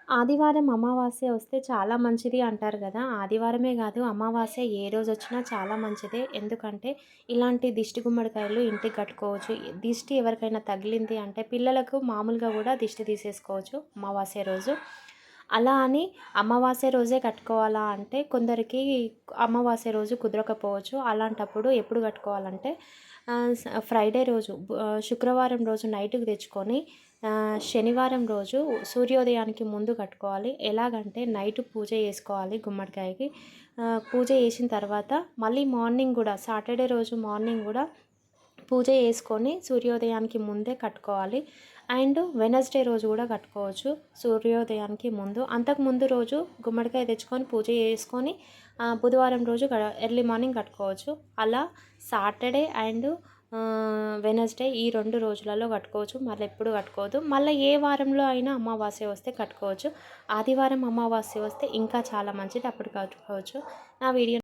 ఆదివారం అమావాస్య వస్తే చాలా మంచిది అంటారు గదా! ఆదివారమే గాదు అమావాస్య ఏ రోజొచ్చినా చాలా మంచిదే. ఎందుకంటే ఇలాంటి దిష్టి గుమ్మడికాయలు ఇంటికి కట్టుకోవచ్చు. దిష్టి ఎవరికైనా తగిలింది అంటే పిల్లలకు మామూలుగా గూడా దిష్టి తీసేసుకోవచ్చు అమావాస్య రోజు. అలా అని అమావాస్య రోజే కట్టుకోవాలా అంటే కొందరికి అమావాస్య రోజు కుదరకపోవచ్చు. అలాంటప్పుడు ఎప్పుడు కట్టుకోవాలంటే ఫ్రైడే రోజు శుక్రవారం రోజు నైట్‌కి తెచ్చుకొని శనివారం రోజు సూర్యోదయానికి ముందు కట్టుకోవాలి. ఎలాగంటే నైట్ పూజ చేసుకోవాలి గుమ్మడికాయకి. పూజ చేసిన తర్వాత మళ్ళీ మార్నింగ్ గూడా సాటర్డే రోజు మార్నింగ్ గూడా పూజ చేసుకొని సూర్యోదయానికి ముందే కట్టుకోవాలి. అండ్ వెడ్నెస్‌డే రోజు గూడా కట్టుకోవచ్చు సూర్యోదయానికి ముందు. అంతకు ముందు రోజు గుమ్మడికాయ తెచ్చుకొని పూజ చేసుకొని బుధవారం రోజు ఎర్లీ మార్నింగ్ కట్టుకోవచ్చు. అలా సాటర్డే అండ్ వెడ్నెస్‌డే ఈ 2 రోజులలో కట్టుకోవచ్చు. మళ్ళెప్పుడు కట్టుకోవద్దు. మళ్ళీ ఏ వారంలో అయినా అమావాస్య వస్తే కట్టుకోవచ్చు. ఆదివారం అమావాస్య వస్తే ఇంకా చాలా మంచిది. అప్పుడు కట్టుకోవచ్చు. నా వీడియో